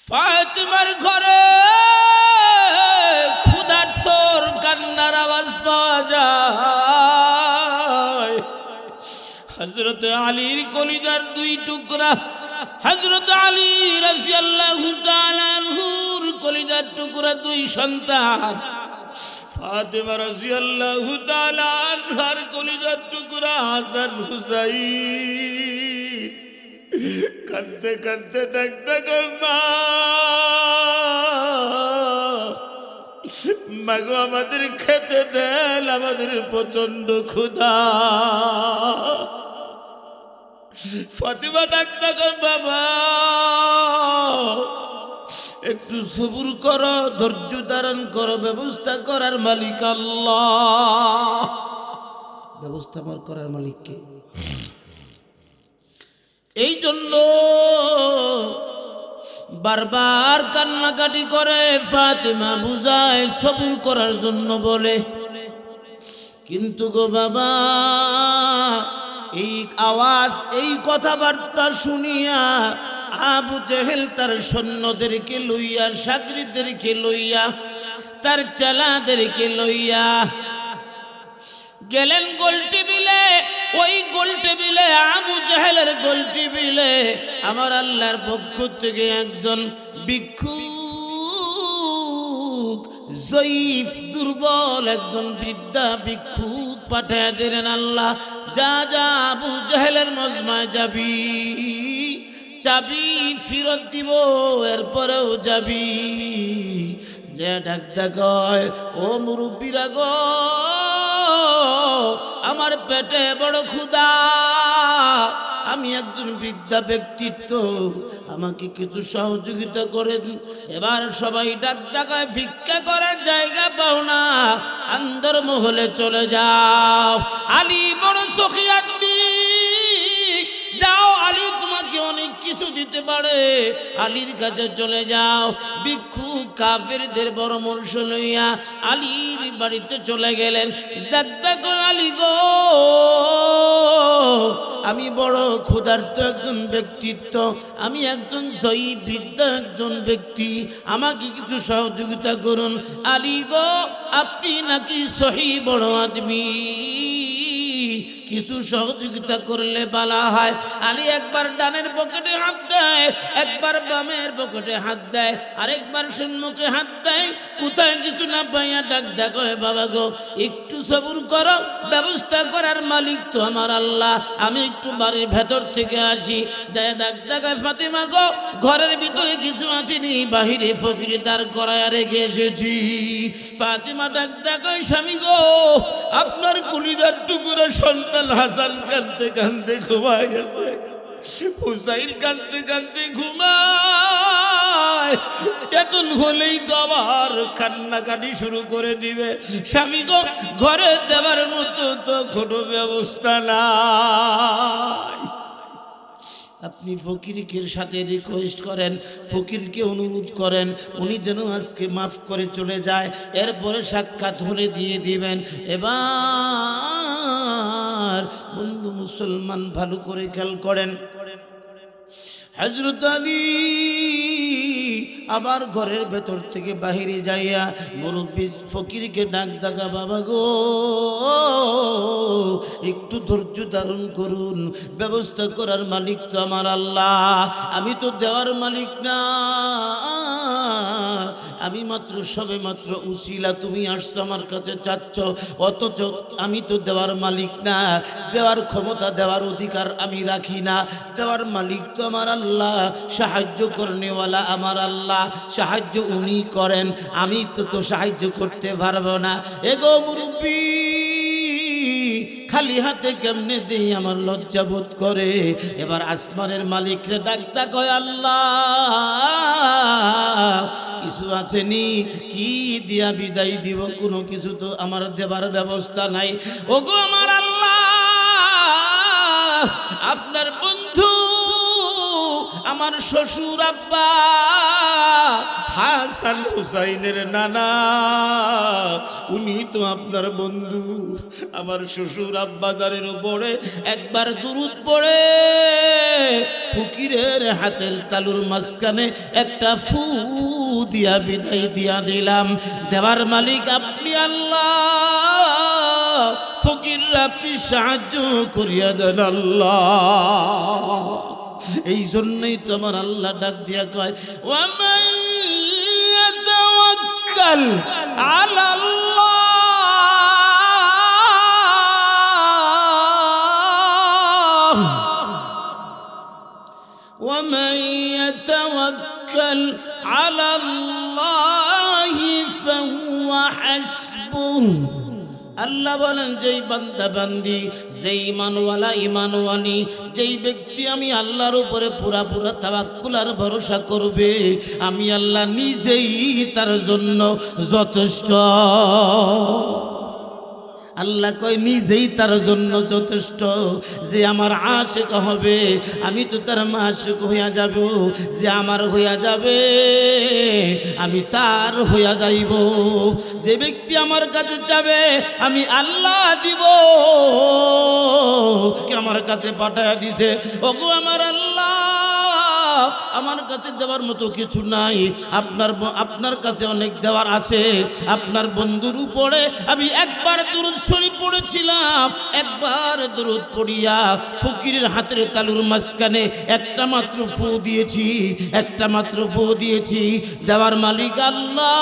ফাতিমার ঘরে ক্ষুধার্তর কান্নার আওয়াজ পাওয়া যায়। হযরত আলীর কলিজার দুই টুকরা, হযরত আলী রাদিয়াল্লাহু তাআলা আনহুর কলিজার টুকরা দুই সন্তান, ফাতিমা রাদিয়াল্লাহু তাআলা আনহার কলিজার টুকরা হাসান হুসাইন কাঁদতে কাঁদতে ডাকতে মা, মাগো আমাদের খেতে দেন, আমাদের প্রচন্ড ক্ষুধা। ফাতিমা ডাকতে বাবা একটু সবুর করো, ধৈর্য ধারণ করো, ব্যবস্থা করার মালিক আল্লাহ। ব্যবস্থা করার মালিক কে? এই জন্য বারবার কান্নাকাটি করে ফাতিমা বুঝায় সবুর করার জন্য বলে, কিন্তু গো বাবা এই আওয়াজ, এই কথাবার্তা শুনিয়া আবু জেহেল তার সৈন্যদেরকে লইয়া, সাগরিদেরকে লইয়া, তার চালাদেরকে লইয়া গেলেন গোল টেবিলে। ওই গোল টেবিলে, আবু জেহেলের গোল টেবিলে আমার আল্লাহর পক্ষ থেকে একজন ভিক্ষুক, জয়ীফ দুর্বল একজন বৃদ্ধা ভিক্ষুক পাঠায় দিলেন। আল্লাহ, যা যা আবু জেহেলের মজমায় যাবি, চাবি ফিরত দিব, এরপরেও যাবি। যে ডাকতে কয়, ও মুরব্বীরা গো, আমার পেটে বড় ক্ষুধা, আমি একজন বৃদ্ধা ব্যক্তিত্ব, আমাকে কিছু সহযোগিতা করেন। এবার সবাই ডাকায় ভিক্ষা করার জায়গা পাও না, আন্দর মহলে চলে যাও। আলী বড় সখী আদমি, যাও, আলী তোমাকে অনেক কিছু দিতে পারে, আলীর কাছে চলে যাও। ভিক্ষু কাফেরদের পরামর্শ লইয়া আলীর বাড়িতে চলে গেলেন। দেখো আলী গো, আমি বড় ক্ষুধার্ত একজন ব্যক্তিত্ব, আমি একজন জয়ী বৃদ্ধ একজন ব্যক্তি, আমাকে কিছু সহযোগিতা করুন। আলী গো, আপনি নাকি সহি বড় আদমি, কিছু সহযোগিতা করলে বলা হয়। আলী একবার ডানের পকেটে হাত দেয়, একবার বামের পকেটে হাত দেয়, আরেকবার সম্মুখে হাত দেয়। কোথায় কিছু না পাইয়া ডাক দেখো, বাবা গো একটু সবুর করো, ব্যবস্থা করার মালিক তো আমার আল্লাহ, আমি একটু বাড়ির ভেতর থেকে আসি। যাই ডাক দেখায়, ফাতিমা গো ঘরের ভিতরে কিছু আসেনি, বাহিরে ফকির দাঁড় করায় রেখে এসেছি। ফাতিমা ডাক দেখায়, স্বামী গো আপনার কলিজার টুকরা সন্তান হাসান কাঁদতে কাঁদতে ঘুমায় গেছে, হুসাইন কাঁদতে কাঁদতে ঘুমায়, চেতন হলেই তো আবার কান্নাকাটি শুরু করে দিবে। স্বামী গো ঘরে দেওয়ার মতো তো কোনো ব্যবস্থা নাই। আপনি ফকিরকে সাথে রিকোয়েস্ট করেন, ফকিরকে অনুরোধ করেন, উনি যেন আজকে মাফ করে চলে যায়, এরপরে সাক্ষাৎ হলে দিয়ে দিবেন। এবার বন্ধু মুসলমান ভালো করে খেয়াল করেন, হযরত আলী আবার ঘরের ভেতর থেকে বাহিরে যাইয়া মুরব্বী ফকিরকে ডাক ডাকা, বাবা গো একটু ধৈর্য ধারণ করুন, ব্যবস্থা করার মালিক তো আমার আল্লাহ, আমি তো দেওয়ার মালিক না, আমি মাত্র সবে মাত্র উসিলা, তুমি আসছো আমার কাছে চাচ্ছ, অথচ আমি তো দেওয়ার মালিক না, দেওয়ার ক্ষমতা দেওয়ার অধিকার আমি রাখি না, দেওয়ার মালিক তো আমার আল্লাহ, সাহায্য করনেওয়ালা আমার আল্লাহ, সাহায্য উনি করেন, আমি তো সাহায্য করতে পারবো না। এগো মুরব্বী, খালি হাতে কেমনে দেই, আমার লজ্জা বোধ করে। এবার আসমানের মালিকরে ডাকতা কয়, আল্লাহ কিছু আছেনি, কি দিয়া বিদায় দিব, কোনো কিছু তো আমার দেবার ব্যবস্থা নাই। ওগো আমার আল্লাহ, আপনার বন্ধু আমার শ্বশুর আব্বা হাসান হুসাইনের নানা, উনি তো আপনার বন্ধু। আমার শ্বশুর আব্বাজানের উপরে একবার দুরূদ পড়ে ফকিরের হাতের তালুর মাঝখানে একটা ফু দিয়া বিদায় দিয়া দিলাম। দেওয়ার মালিক আপনি আল্লাহ, ফকির আপনি সাহায্য করিয়া দেন আল্লাহ। এই জন্যই তো আমার আল্লাহ ডাক দিয়া কয়, ওয়ামান ইয়াতাওয়াক্কাল আলাল্লাহ, ওয়ামান ইয়াতাওয়াক্কাল আলাল্লাহি ফাহুয়া হাসবুহু। আল্লাহ বলেন, যেই বান্দা বান্দি, যেই ইমানওয়ালা ইমানওয়ালি, যেই ব্যক্তি আমি আল্লাহর উপরে পুরা তাওয়াক্কুল আর ভরসা করবে, আমি আল্লাহ নিজেই তার জন্য যথেষ্ট। আল্লাহ কয় নিজেই তার জন্য যথেষ্ট। যে আমার আশিক হবে, আমি তো তার মাশিক হইয়া যাব। যে আমার হইয়া যাবে, আমি তার হইয়া যাইব। যে ব্যক্তি আমার কাছে যাবে, আমি আল্লাহ দিব। আমার কাছে পাঠায়া দিছে, ওগো আমার আল্লাহ, আমার কাছে দেওয়ার মতো কিছু নাই, আপনার কাছে অনেক দেওয়ার আছে। আপনার বন্ধুর উপরে আমি একবার দুরূদ শরীফ পড়েছিলাম, একবার দুরূদ পড়িয়া ফকিরের হাতের তালুর মাঝখানে একটা মাত্র ফু দিয়েছি, একটা মাত্র ফু দিয়েছি। দেওয়ার মালিক আল্লাহ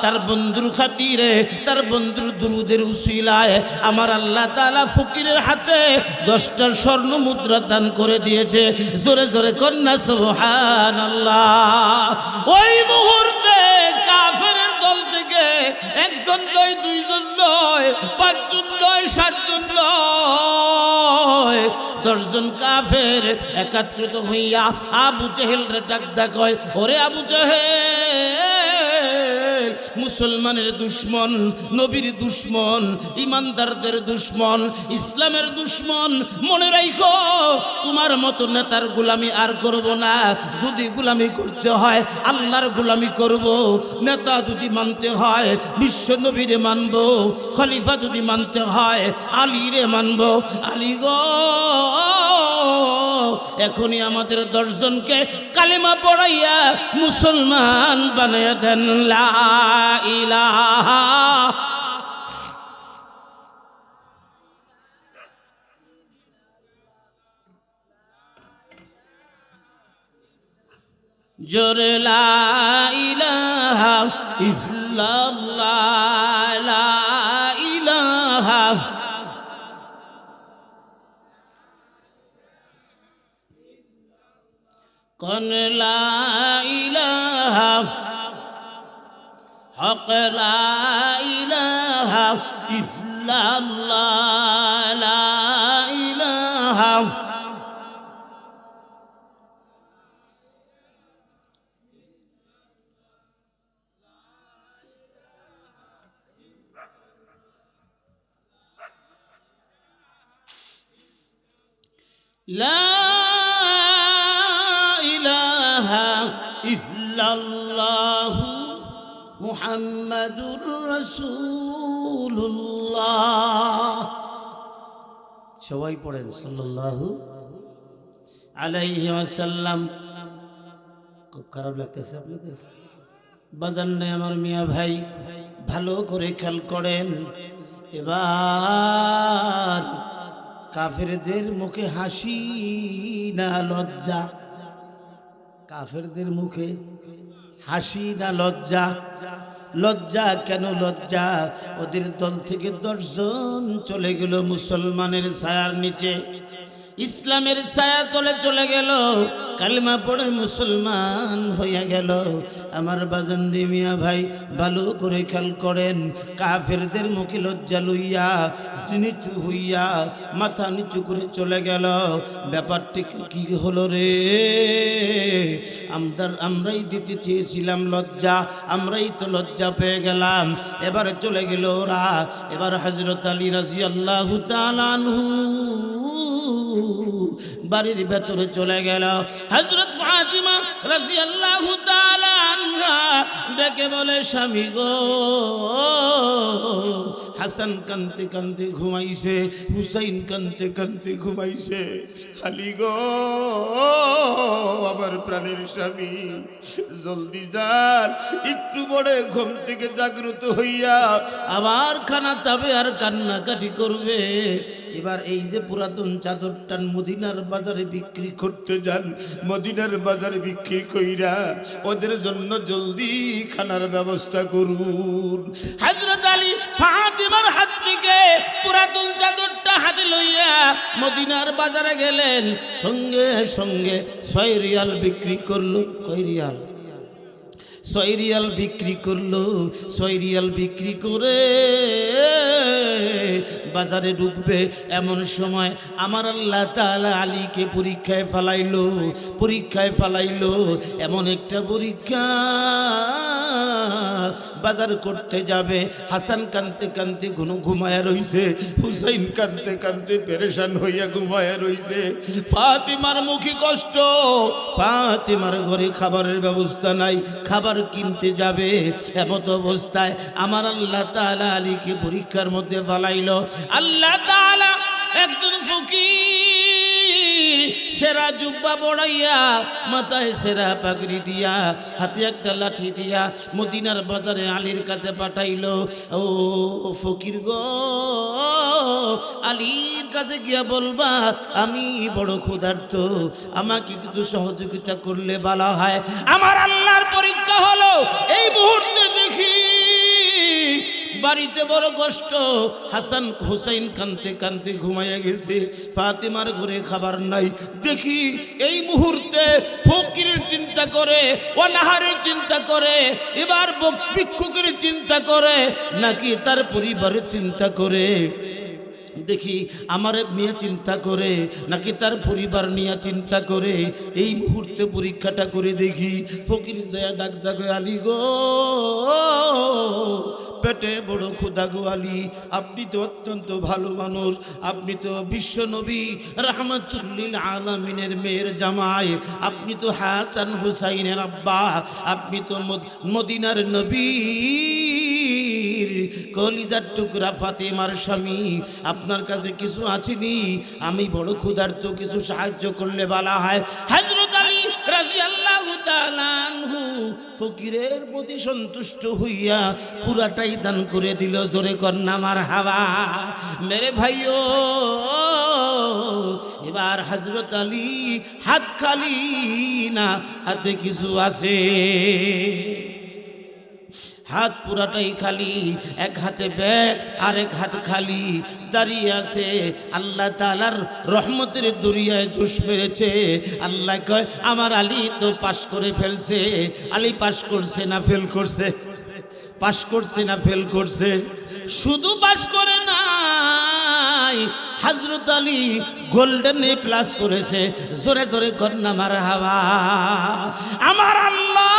তার বন্ধুর খাতিরে, তার বন্ধুর দুরূদের উসিলায় আমার আল্লাহ তাআলা ফকিরের হাতে 10টা স্বর্ণ মুদ্রা দান করে দিয়েছে। জোরে জোরে কন্যা সুবহানাল্লাহ। ওই মুহূর্তে কাফেরের দল থেকে একজন নয়, দুইজন নয়, 5 জন নয়, 7 জন নয়, 10 জন কাফের একত্রিত হইয়া আবু জেহেলরে ডাক কয়, ওরে আবু জেহেল, মুসলমানের দুশ্মন, নবীর দুশ্মন, ইমানদারদের দুশ্মন, ইসলামের দুশ্মন, মনে রাখো তোমার মতো নেতার গোলামি আর করব না। যদি গোলামি করতে হয় আল্লাহর গোলামি করব। নেতা যদি মানতে হয় বিশ্ব নবীরে মানব, খলিফা যদি মানতে হয় আলীরে মানব। আলী গো, এখনই আমাদের 10 জনকে কালেমা পড়াইয়া মুসলমান বানাইয়া দেন। লা ইলাহা জোরে লা ইলাহা ইল্লাল্লাহ, লা ইলাহা কোন লা ইলাহা হক, লা ইলাহা ইল্লাল্লাহ, লা ইলাহা লা ইলাহা ইল্লাল্লাহু মুহাম্মাদুর রাসূলুল্লাহ। সবাই পড়েন সাল্লাল্লাহু আলাইহি ওয়াসাল্লাম। খুব খারাপ লাগতেছে আপনাদের? বাজান নাই আমার মিয়া ভাই, ভালো করে খেয়াল করেন। এবার কাফেরদের মুখে হাসি না লজ্জা? কাফেরদের মুখে হাসি না লজ্জা? লজ্জা কেন লজ্জা? ওদের দল থেকে 10 জন চলে গেল মুসলমানের ছায়ার নিচে, ইসলামের ছায়া তলে চলে গেল, কালিমা পড়ে মুসলমান হইয়া গেল। আমার বাজান মিয়া ভাই ভালো করে খেয়াল করেন, কাফেরদের মুখে লজ্জা লইয়া নিচু হইয়া মাথা নিচু করে চলে গেল। ব্যাপারটি কি হলো রে? আমরাই দিতে চেয়েছিলাম লজ্জা, আমরাই তো লজ্জা পেয়ে গেলাম। এবার চলে গেল ওরা। এবার হযরত আলী রাদিয়াল্লাহু তাআলা আনহু বাড়ির ভেতরে চলে গেল। হযরত ফাতিমা রাদিয়াল্লাহু তাআলা আনহা ডেকে বলে, স্বামী গো, হাসান কাঁদতে কাঁদতে ঘুমাইছে, হুসাইন কাঁদতে কাঁদতে ঘুমাইছে, আলী গো আমার প্রাণের স্বামী, জলদি যান, একটু পরে ঘুম থেকে জাগ্রত হইয়া আবার খানা চাবে আর কান্নাকাটি করবে। এবার এই যে পুরাতন চাদরটা মদিনার বাজারে বিক্রি করতে যান, মদিনার বাজারে বিক্রি কইরা ওদের জন্য জলদি খানার ব্যবস্থা করুন। হযরত আলী ফাতিমার হাত থেকে পুরাতন চাদরটা হাতে লইয়া মদিনার বাজারে গেলেন। সঙ্গে সঙ্গে 6 রিয়াল বিক্রি করলো। কয় রিয়াল? 6 রিয়াল বিক্রি করলো। 6 রিয়াল বিক্রি করে বাজারে ঢুকবে এমন সময় আমার আল্লাহ তাআলা আলীকে পরীক্ষায় ফেলাইলো। পরীক্ষায় ফেলাইলো এমন একটা পরীক্ষা, বাজার করতে যাবে। হাসান কাঁদতে কাঁদতে ঘুমায়া রইছে, হুসাইন কাঁদতে কাঁদতে পেরেশান হইয়া ঘুমায়া রইছে। ফাতিমার মুখে কষ্ট, ফাতিমার ঘরে খাবারের ব্যবস্থা নাই, খাবার কিনতে যাবে। এমত অবস্থায় আমার আল্লাহ তাআলা আলীকে পরীক্ষার মধ্যে ফেলাইলো। আল্লাহ তাআলা একজন ফকির সেরা জুব্বা বড়াইয়া, মাথায় সেরা পাগড়ি দিয়া, হাতে একটা লাঠি দিয়া মদিনার বাজারে আলীর কাছে পাঠাইলো। ও ফকির গো, আলীর কাছে গিয়া বলবা আমি বড় ক্ষুধার্ত, আমাকে কিছু সহযোগিতা করলে ভালো হয়। আমার আল্লাহর পরীক্ষা হলো এই মুহূর্তে দেখি বাড়িতে বড় কষ্ট, হাসান হুসাইন কাঁদতে কাঁদতে ঘুমাইয়া গেছে, ফাতিমার ঘরে খাবার নাই। দেখি এই মুহূর্তে ফকিরের চিন্তা করে, অনাহারের চিন্তা করে, এবার ভিক্ষুকের চিন্তা করে, নাকি তার পরিবারের চিন্তা করে। দেখি আমার মেয়ে চিন্তা করে নাকি তার পরিবার নিয়ে চিন্তা করে। এই মুহূর্তে পরীক্ষাটা করে দেখি। ফকির যায় ডাক ডাকে, আলী গো, পেটে বড় ক্ষুধা গো আলী, আপনি তো অত্যন্ত ভালো মানুষ, আপনি তো বিশ্ব নবী রাহমাতুল্লিল আলামিনের মেয়ের জামাই, আপনি তো হাসান হুসাইনের আব্বা, আপনি তো মদিনার নবী কলিজার টুকরা ফাতিমার স্বামী, আপনার কাছে কিছু আছেনি? আমি বড় ক্ষুধার্ত, কিছু সাহায্য করলে ভালো হয়। হযরত আলী রাদিয়াল্লাহু তাআলা আনহু ফকিরের প্রতি সন্তুষ্ট হইয়া পুরাটাই দান করে দিল। জোরে কন্যা মারহাবা। মেরে ভাইও, এবার হযরত আলী হাত খালি না, হাতে কিছু আছে। হাত পুরাটাই খালি, এক হাতে ব্যাগ আর এক হাত খালি, দাঁড়িয়ে আছে। আল্লাহ তাআলার রহমতের দরিয়ায় জোশ মেরেছে। আল্লাহ কয় আমার আলী তো পাশ করে ফেলছে। আলী পাশ করছে না ফেল করছে? পাশ করছে না ফেল করছে? শুধু পাশ করে নাই, হযরত আলী গোল্ডেন এ প্লাস করেছে। জোরে জোরে কন্যা মারহাবা। আমার আল্লাহ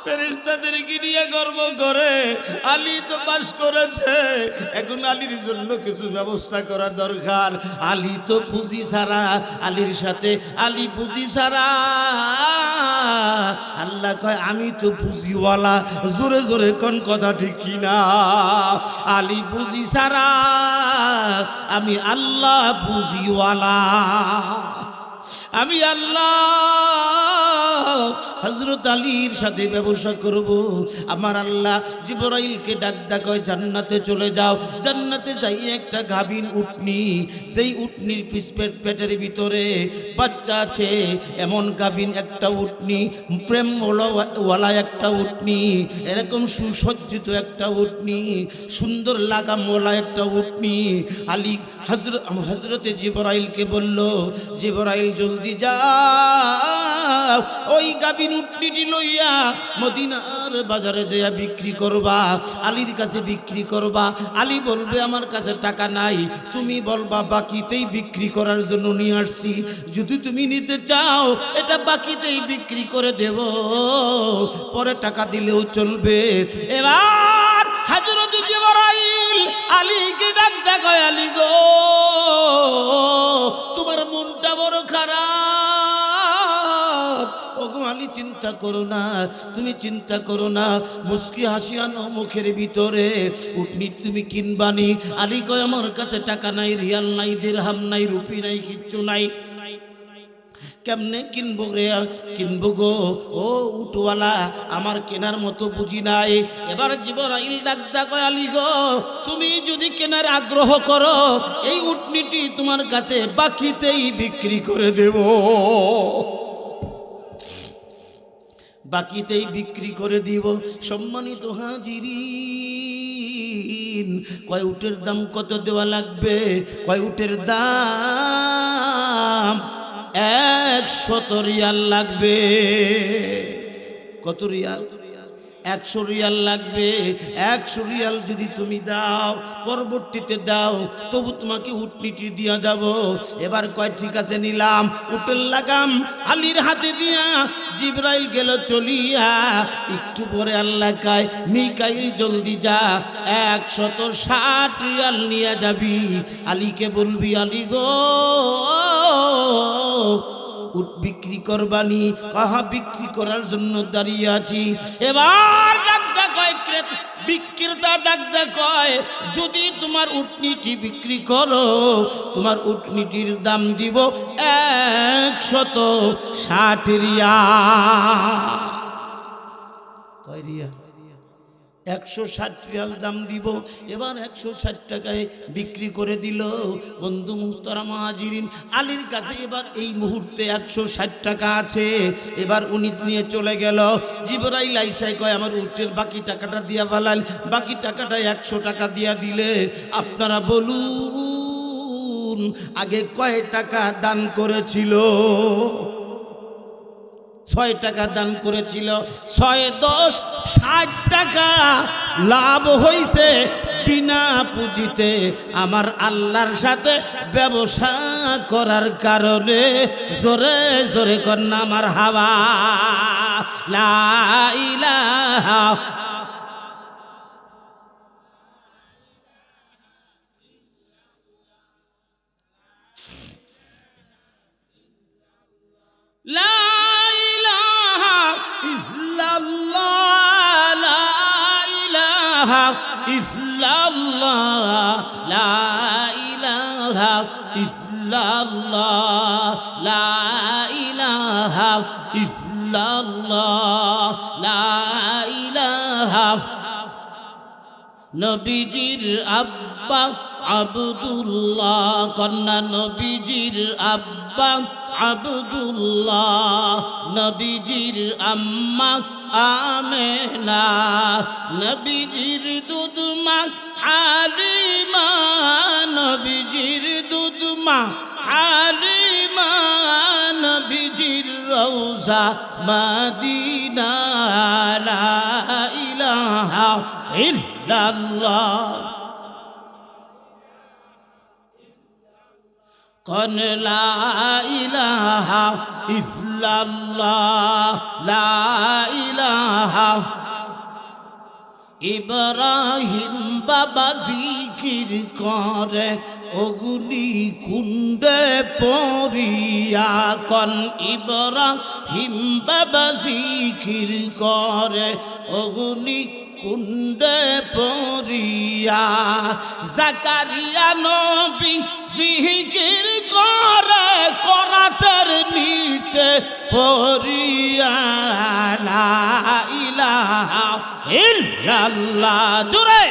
ফেরেশতাদেরকে নিয়ে গর্ব করে, আলী তো পাশ করেছে, এখন আলীর জন্য কিছু ব্যবস্থা করা দরকার। আলী তো পুঁজি ছাড়া, আলীর সাথে আলী পুঁজি ছাড়া। আল্লাহ কয় আমি তো পুঁজিওয়ালা। জোরে জোরে কোন কথা ঠিক কিনা? আলী পুঁজি ছাড়া, আমি আল্লাহ পুঁজিওয়ালা। আমি আল্লাহ হযরত আলীর সাথে ব্যবসা করব। আমার আল্লাহ জিবরাইলকে ডাক ডাকয়, জান্নাতে চলে যাও। জান্নাতে যাই একটা গাভীন উটনি, যেই উটনির পেটের ভিতরে বাচ্চা আছে, এমন গাভীন একটা উটনি, প্রেম ওয়ালা একটা উটনি, এরকম সুসজ্জিত একটা উটনি, সুন্দর লাগামওয়ালা একটা উটনি। আলী হযরতে জিবরাইলকে বলল, জিবরাইল জলদি যাও, ওই গাভীন উটনিটি লইয়া মদিনার বাজারে যাইয়া বিক্রি করবা, আলীর কাছে বিক্রি করবা। আলী বলবে আমার কাছে টাকা নাই, তুমি বলবা বাকিতেই বিক্রি করার জন্য নিয়ে আসছি, যদি তুমি নিতে চাও এটা বাকিতেই বিক্রি করে দেব, পরে টাকা দিলেও চলবে। এবার হযরত জিবরাইল আলীকে ডাক দেখো, আলী গো তোমার মনটা বড় খারাপ। ওগো আলী চিন্তা করো না, তুমি চিন্তা করো না, মুস্কি হাসিয়া নো মুখের ভিতরে উটনি তুমি কিনবানি। আলী কয় আমার কাছে টাকা নাই, রিয়াল নাই, দিরহাম নাই, রুপি নাই, কিচ্ছু নাই, কেমনে কিনবো রে, কিনবো গো ও উটওয়ালা, আমার কেনার মতো বুঝি নাই। এবার জিবরাইল ডাক দেখো, আলী গো তুমি যদি কেনার আগ্রহ করো এই উটনিটি তোমার কাছে বাকিতেই বিক্রি করে দেব, বাকিতেই বিক্রি করে দিব। সম্মানিত হাজিরিন, কয় উটের দাম কত দেওয়া লাগবে? কয় উটের দাম 100 রিয়াল লাগবে। কত রিয়াল? 100 রিয়াল লাগবে। 100 রিয়াল যদি তুমি দাও, পরবর্তীতে দাও, তবু তোমাকে উটনিটি দিয়া যাব। এবার কয় ঠিক আছে নিলাম। উটের লাগাম আলীর হাতে দিয়া জিবরাইল গেল চলিয়া। একটু পরে আল্লাহ কয় মিকাইল জলদি যা, 160 রিয়াল নিয়ে যাবি। আলীকে বলবি আলী গো উট বিক্রি করবানি? কাহা বিক্রি করার জন্য দাঁড়িয়ে আছি। এবার ডাক দেখায় বিক্রেতা, ডাক দেখায় যদি তোমার উটনিটি বিক্রি করো তোমার উটনিটির দাম দিব 160 রিয়াল। কয় রিয়াল? 160 রিয়াল দাম দিব। এবার 160 টাকায় বিক্রি করে দিল। বন্ধু মুহতারাম হাজিরিন, আলীর কাছে এবার এই মুহূর্তে 160 টাকা আছে। এবার উনি নিয়ে চলে গেল। জিবরাইল আইসা কয় আমার উটের বাকি টাকাটা দিয়া ফেলাল। বাকি টাকাটা 100 টাকা দিয়া দিলে। আপনারা বলুন আগে কয় টাকা দান করেছিল? 6 টাকা দান করেছিল। 6 10 60 টাকা লাভ হইছে বিনা পুঁজিতে আমার আল্লাহর সাথে ব্যবসা করার কারণে। জোরে জোরে কন্যা আমার হাওয়া লা ইলাহা লা ইলাহা ইল্লাল্লাহ, লা ইলাহা ইল্লাল্লাহ, লা ইলাহা ইল্লাল্লাহ, লা ইলাহা ইল্লাল্লাহ, লা ইলাহা। নবীজির আব্বা আব্দুল্লাহ, কন্যা নবীজির আব্বা আব্দুল্লাহ, নবীজির আম্মা আমেনা, নবীজির দুধমা হালিমা, নবীজির দুধমা হালিমা, নবীজির রওজা মদিনা, লা ইলাহা ইল্লাল্লাহ। কন লা ইলাহা ইল্লাল্লাহ, লা ইলাহা। ইব্রাহিম বাবা জিকির করে অগ্নি কুণ্ডে পড়িয়া। কন ইব্রাহিম বাবা জিকির করে অগ্নি কুণ্ডে পড়িয়া। জাকারিয়া নবী জিকির করে করাতের নিচে পড়িয়া। লা ইলাহা ইল্লাল্লাহ, জোরে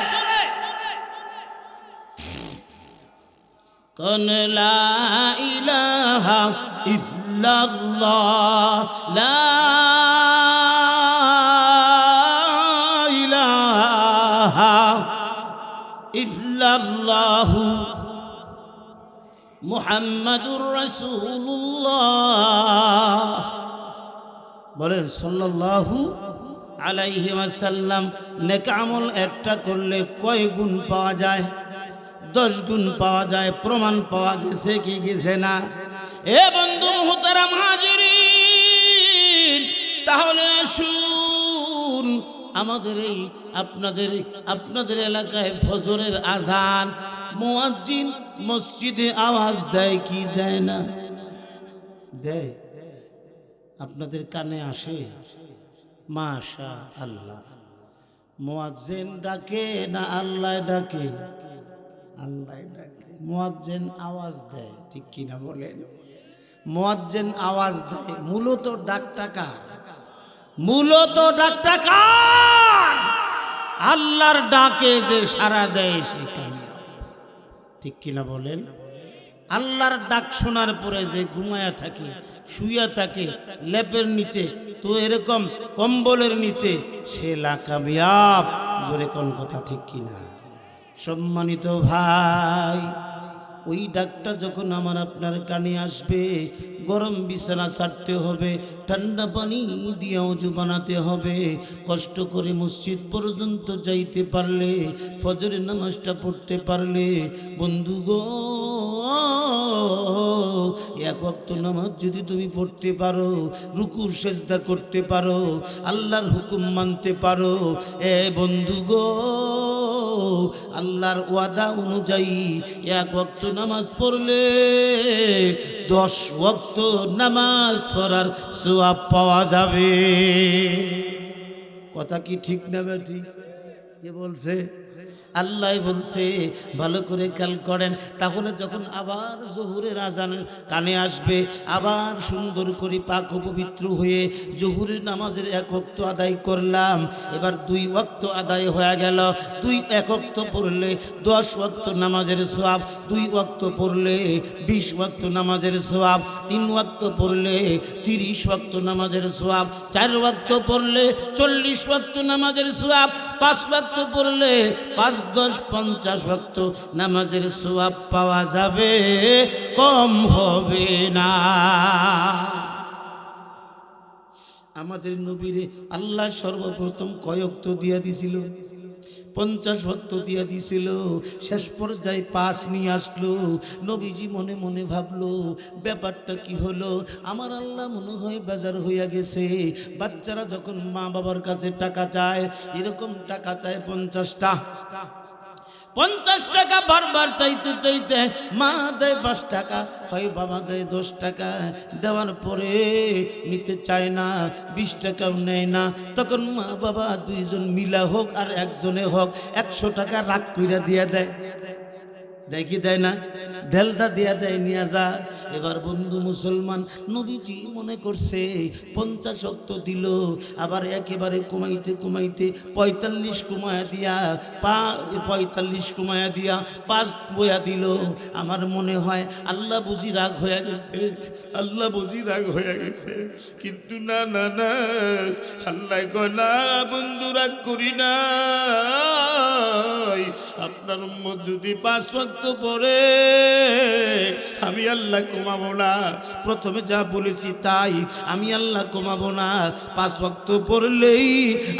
কোন লা ইলাহা ইল্লাল্লাহ, লা ইল্লাল্লাহু মুহাম্মাদুর রাসূলুল্লাহ। বলেন সাল্লাল্লাহু আলাইহি ওয়াসাল্লাম। নেক আমল একটা করলে কয় গুণ পাওয়া যায়? 10 গুণ পাওয়া যায়। প্রমাণ পাওয়া গেছে কি গেছে না? এ বন্ধু মুহতারাম হাজিরিন, তাহলে আসুন আমাদের এই আপনাদের এলাকায় ফজরের আজান মুয়াজ্জিন মসজিদে আওয়াজ দেয় কি দেয় না? দেয়। আপনাদের কানে আসে? মাশা আল্লাহ। মুয়াজ্জিন ডাকে না আল্লাহ ডাকে? আল্লাহ ডাকে। মুয়াজ্জিন আওয়াজ দেয়, ঠিক কিনা বলেন? মুয়াজ্জিন আওয়াজ দেয়, মূলত ডাকটা কার? মূলত ডাকটা কার? আল্লাহর ডাকে যে সাড়া দেয় সেটা, ঠিক কিনা বলেন? আল্লাহর ডাক শোনার পরে যে ঘুমায়া থাকে, শুইয়া থাকে লেপের নিচে, তো এরকম কম্বলের নিচে, সে লাকামিয়াব। জোরে কোন কথা, ঠিক কিনা? সম্মানিত ভাই, ওই ডাকটা যখন আমার আপনার কানে আসবে, গরম বিছানা ছাড়তে হবে, ঠান্ডা পানি দিয়ে অজু বানাতে হবে, কষ্ট করে মসজিদ পর্যন্ত যাইতে পারলে, ফজরের নামাজটা পড়তে পারলে, বন্ধু গো, এক ওয়াক্ত নামাজ যদি তুমি পড়তে পারো, রুকুর সেজদা করতে পারো, আল্লাহর হুকুম মানতে পারো, এ বন্ধু গো, আল্লাহর ওয়াদা অনুযায়ী এক ওয়াক্ত নামাজ পড়লে 10 ওয়াক্ত নামাজ পড়ার সওয়াব পাওয়া যাবে। কথা কি ঠিক না বেঠি? কে বলছে? আল্লাহ বলছে। ভালো করে খেয়াল করেন। তাহলে যখন আবার জোহরের আজান কানে আসবে, আবার সুন্দর করে পাক পবিত্র হয়ে জোহরের নামাজের 1 ওয়াক্ত আদায় করলাম, এবার 2 ওয়াক্ত আদায় হয়ে গেল। 1 ওয়াক্ত পড়লে 10 ওয়াক্ত নামাজের সওয়াব, 2 ওয়াক্ত পড়লে 20 ওয়াক্ত নামাজের সওয়াব, 3 ওয়াক্ত পড়লে 30 ওয়াক্ত নামাজের সওয়াব, 4 ওয়াক্ত পড়লে 40 ওয়াক্ত নামাজের সওয়াব, 5 ওয়াক্ত পড়লে 5, 10, 50 ওয়াক্ত নামাজের সওয়াব পাওয়া যাবে, কম হবে না। আমাদের নবীরে আল্লাহ সর্বপ্রথম কয় ওয়াক্ত দিয়া দিছিল? 50 ওয়াক্ত দিয়া দিছিল। শেষ পর্যায়ে 5 নিয়ে আসলো। নবীজি মনে মনে ভাবলো, ব্যাপারটা কি হলো? আমার আল্লাহ মনে হয় বেজার হইয়া গেছে। বাচ্চারা যখন মা বাবার কাছে টাকা চায়, এরকম টাকা চায় 50টা, 50 টাকা বারবার চাইতে চাইতে মা দেয় 5 টাকা, হয় বাবা দেয় 10 টাকা, দেওয়ার পরে নিতে চায় না, 20 টাকাও নেয় না। তখন মা বাবা দুইজন মিলা হোক আর একজনে হোক 100 টাকা রাগ কইরা দিয়া দেয়। দেয় কি দেয় না? ঢেলটা দিয়া দেয়, নিয়ে যা। এবার বন্ধু মুসলমান, নবীজি মনে করছে 50 ওয়াক্ত দিল, আবার একেবারে কমাইতে কমাইতে 45 কমায়া দিয়া 5 বয়া দিল। আমার মনে হয় আল্লাহ বুঝি রাগ হয়ে গেছে, আল্লাহ বুঝি রাগ হয়ে গেছে। কিন্তু না না না, আল্লাহ কয় না বন্ধু, রাগ করি না, আপনার উম্মত যদি 5 ওয়াক্ত পড়ে আমি আল্লাহ কমাবো না। প্রথমে যা বলেছি তাই, আমি আল্লাহ কমাবো না। 5 ওয়াক্ত পড়লেই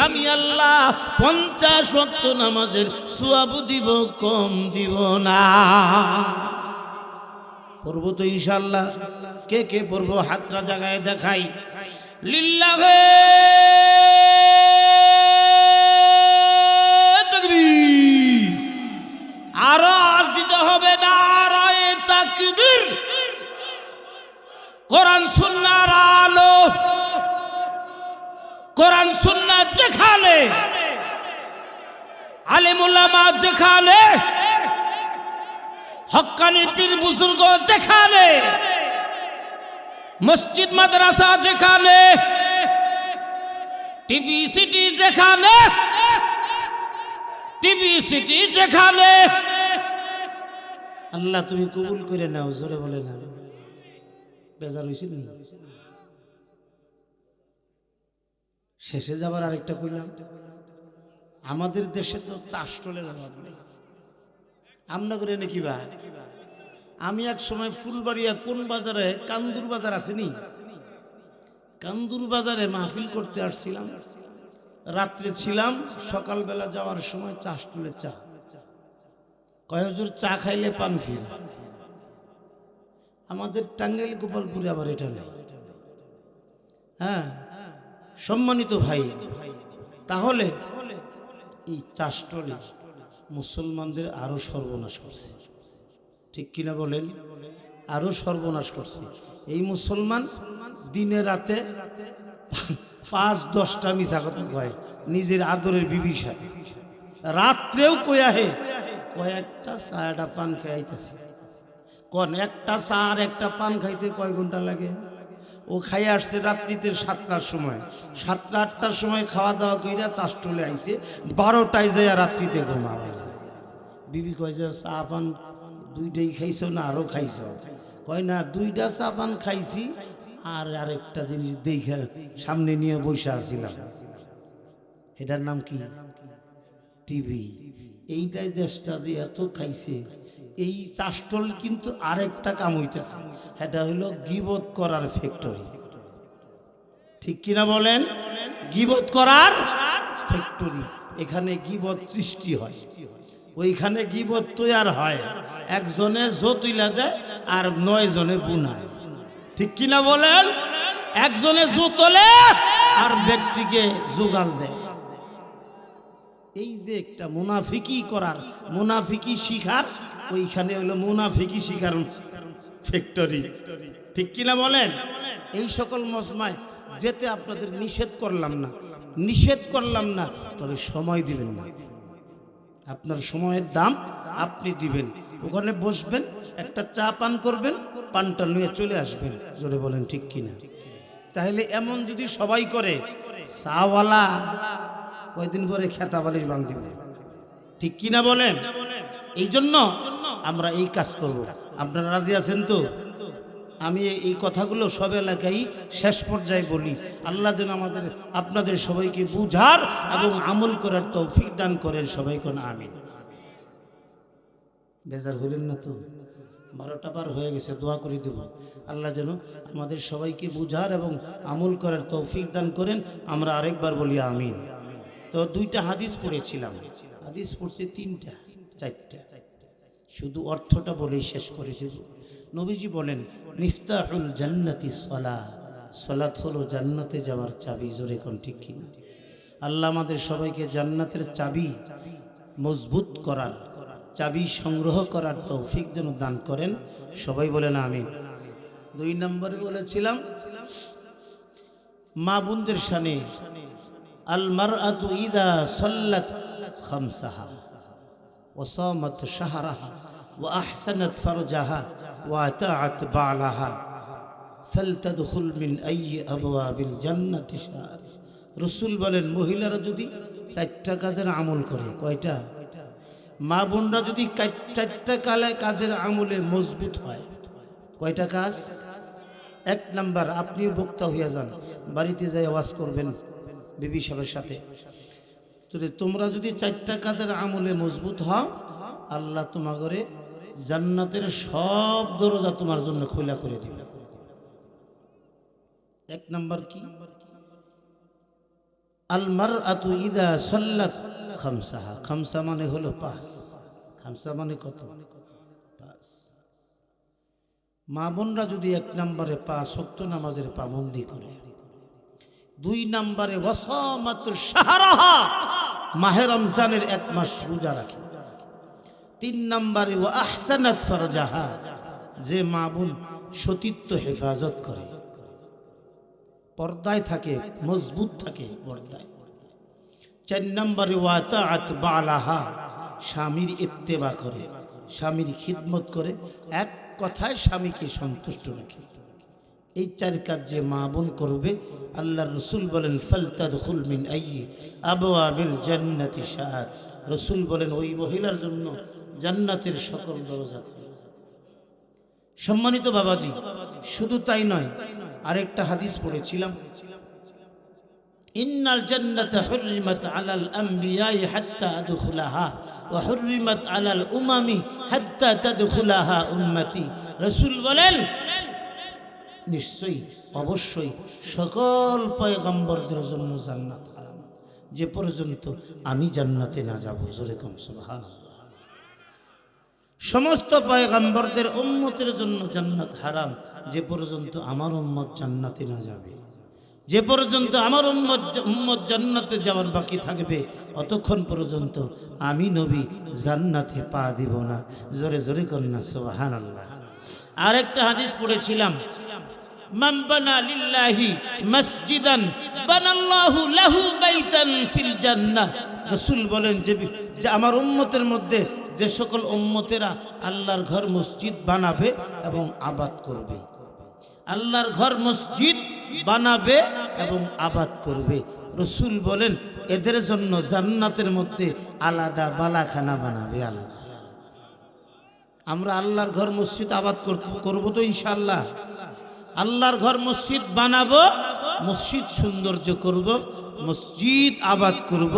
আমি আল্লাহ 50 ওয়াক্ত নামাজের সওয়াব দিব, কম দিব না। পড়বো তো ইনশাআল্লাহ। কে কে পড়বো হাতটা জায়গায় দেখাই। লিল্লাহে তাকবীর। আরো আওয়াজ দিতে হবে, নারায়ে তাকবীর। কোরআন সুন্নাহর আলো, কোরআন সুন্নাহ যেখানে, আলেম উলামা যেখানে, হক্কানি পীর বুজুর্গ যেখানে, মসজিদ মাদ্রাসা যেখানে, টিভি সিটি যেখানে, টিভি সিটি যেখানে, আল্লাহ তুমি কবুল করে নাও। জোরে বলে না, বেজার হইছিল না? শেষে যাবার আরেকটা কইলাম, আমাদের দেশে তো চাষ টলের অভাব নেই। আমরা করে নাকি বা, আমি এক সময় ফুলবাড়িয়া কোন বাজারে, কান্দুর বাজার আসেনি, কান্দুর বাজারে মাহফিল করতে আসছিলাম। রাত্রে ছিলাম, সকালবেলা যাওয়ার সময় চাষ টুলে চা, কয় হুজুর চা খাইলে পান ফিরে। আমাদের টাঙ্গাইল গোপালপুরে আবার এটা নেই। হ্যাঁ সম্মানিত ভাই, তাহলে এই চাষটলে মুসলমানদের আরো সর্বনাশ করছে, ঠিক কিনা বলেন? আরো সর্বনাশ করছে। এই মুসলমান দিনে রাতে 5-10টা মিছা কথা কয় নিজের আদরের বিবির সাথে, রাত্রেও কয়া হে কয়েকটা চা একটা পান খাইতেছে। কোন একটা চা আর একটা পান খাইতে কয় ঘন্টা লাগে? ও খাই আসছে রাত্রিতে 7টার সময়, 7টা-8টার সময় খাওয়া দাওয়া কইরা চাষটলে আইছে, 12টায় যায় রাত্রিতে ঘুমাবে। বিবি কয় যে চা পান 2টাই খাইছো না আরো খাইছো? কয় না 2টা চা পান খাইছি আর আরেকটা জিনিস দেখে সামনে নিয়ে বসে আছিলাম, এটার নাম কি? টিভি। এইটাই দেশটা যে এত খাইছে, এই চাষটল কিন্তু আরেকটা কাম হইতেছে, এটা হইল গীবত করার ফ্যাক্টরি, ঠিক কিনা বলেন? গীবত করার ফ্যাক্টরি। এখানে গীবত সৃষ্টি হয়, ওইখানে গীবত তৈয়ার হয়। একজনে জতুইলা দেয় আর 9 জনে বুনায়, ঠিক কিনা বলেন? একজনে জুতলে আর ব্যক্তিকে জোগাল দেয়। এই যে একটা মুনাফিকি করার, মুনাফিকি শিখার, ওইখানে হলো মুনাফিকি শিখার ফ্যাক্টরি, ঠিক কিনা বলেন? এই সকল মজমায় যেতে আপনাদের নিষেধ করলাম না, তবে সময় দিবেন না। আপনার সময়ের দাম আপনি দিবেন, ওখানে বসবেন, একটা চা পান করবেন, পানটা নিয়ে চলে আসবেন। জোরে বলেন ঠিক কিনা? তাহলে এমন যদি সবাই করে, চাওয়ালা কয়দিন পরে খেতা বালিশ ভাঙ দিবে, ঠিক কিনা বলেন? এই জন্য আমরা এই কাজ করব। আপনারা রাজি আছেন তো? আমি এই কথাগুলো সব এলাকায় শেষ পর্যায়ে বলি। আল্লাহ যেন আমাদের আপনাদের সবাইকে বুঝার এবং আমল করার তৌফিক দান করেন। সবাই কোন আমিন। বেজার হলেন না তো? 12টা পার হয়ে গেছে, দোয়া করে দেব আল্লাহ যেন আমাদের সবাইকে বুঝার এবং আমল করার তৌফিক দান করেন। আমরা আরেকবার বলি আমিন। তো 2টা হাদিস পড়েছিলাম, হাদিস পড়ছে 3টা 4টা, শুধু অর্থটা বলেই শেষ করে দেব। নবীজি বলেন, মিফতাহুল জান্নাতি সালাত, সালাত হলো জান্নাতে যাওয়ার চাবি। জোরে কোন ঠিক কিনা? আল্লাহ আমাদের সবাইকে জান্নাতের চাবি মজবুত করার, চাবি সংগ্রহ করার তৌফিক যেন দান করেন। সবাই বলেন আমিন। 2 নম্বরে বলেছিলাম মা বোনদের শানে, আল মারআতু ইযা সাল্লাত খামসাহা ওয়া সামাত শাহরাহা ওয়া আহসানাত ফারজাহা ওয়া আতাআত বা'লাহা ফালতাদখুল মিন আইয়ি আবওয়াবিল জান্নাতি শাআ। রাসূল বলেন, মহিলারা যদি 4টা কাজের আমল করে, কয়টা? মা বোনরা যদি 4টা কাজের আমলে মজবুত হয়, কয়টা কাজ? 1 নাম্বার, আপনিও বক্তা হইয়া যান, বাড়িতে যাই ওয়াজ করবেন বিবি সাহেবের সাথে। তোমরা যদি 4টা কাজের আমলে মজবুত হও, আল্লাহ তোমাগরে জান্নাতের সব দরজা তোমার জন্য খোলা করে দিবে। 1 নাম্বার কি? আল মারআতু ইযা সাল্লাত খামসাহা। খামসা মানে হলো 5। খামসা মানে কত? 5। মা বোনরা যদি 1 নম্বরে 5 ওয়াক্ত নামাজের পাবন্দি করে, 2 নম্বরে ওয়াসামাতু শাহরাহা, মাহে রমজানের 1 মাস রোজা রাখে, 3 নম্বরে ওয়া আহসানাত ফারজাহা, যে মা বোন সতীত্ব হেফাজত করে, পর্দায় থাকে, মজবুত থাকে পর্দায়। 4 নম্বরে ওয়া তাআত বা'লাহা, স্বামীর ইত্তেবা করে, স্বামীর খিদমত করে, এক কথায় স্বামীকে সন্তুষ্ট রাখে। এই 4 কাজ যে মা বোন করবে, আল্লাহর রাসূল বলেন, ফালতাদখুল মিন আইয়ি আবওয়াবিল জান্নাতি শাআ। রাসূল বলেন, ওই মহিলার জন্য জান্নাতের সকল দরজা খোলা। সম্মানিত বাবাজি, শুধু তাই নয়, আরেকটা হাদিস পড়েছিলাম, ইন্নাল জান্নাতা হুররিমাত আলাল আমবিয়াই হাত্তা আদখুলাহা ওয়া হুররিমাত আলাল উমামি হাত্তা তাদখুলাহা উম্মতি। রাসূল বলেন, নিশ্চয়ই, অবশ্যই সকল পয়গম্বরদের জন্য জান্নাত হারাম, যে পর্যন্ত আমি জান্নাতে না যাব। জোরে কোন সুবহানাল্লাহ। সমস্ত পয়গম্বরদের উম্মতের জন্য জান্নাত হারাম, যে পর্যন্ত আমার উম্মত জান্নাতে না যাবে। যে পর্যন্ত আমার উম্মত জান্নাতে যাওয়ার বাকি থাকবে অতক্ষণ পর্যন্ত আমি নবী জান্নাতে পা দিব না। জোরে জোরে কন্যা সুবহানাল্লাহ। আরেকটা হাদিস পড়েছিলাম, মান বানা লিল্লাহি মসজিদান বানাল্লাহু লাহু বাইতান ফিল জান্নাহ। রাসূল বলেন যে আমার উম্মতের মধ্যে যে সকল উম্মতেরা আল্লাহর ঘর মসজিদ বানাবে এবং আবাদ করবে, আল্লাহর ঘর মসজিদ বানাবে এবং আবাদ করবে, রাসূল বলেন এদের জন্য জান্নাতের মধ্যে আলাদা বালাখানা বানাবে আল্লাহ। আমরা আল্লাহর ঘর মসজিদ আবাদ করব তো ইনশাআল্লাহ। আল্লাহর ঘর মসজিদ বানাবো, মসজিদ সৌন্দর্য করব, মসজিদ আবাদ করব,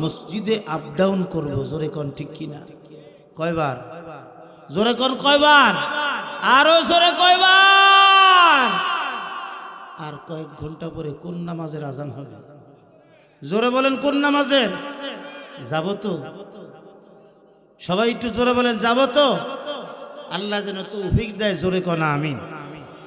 মসজিদে আপ ডাউন করব। জোরে কোন ঠিক কিনা? কয়বার? জোরে কোন কয়বার? আরো জোরে কয়বার? আর কয়েক ঘন্টা পরে কোন নামাজের আজান হবে? জোরে বলেন কোন নামাজের? যাব তো? সবাই একটু জোরে বলেন যাব তো? আল্লাহ যেন তৌফিক দেয়। জোরে কোন আমিন।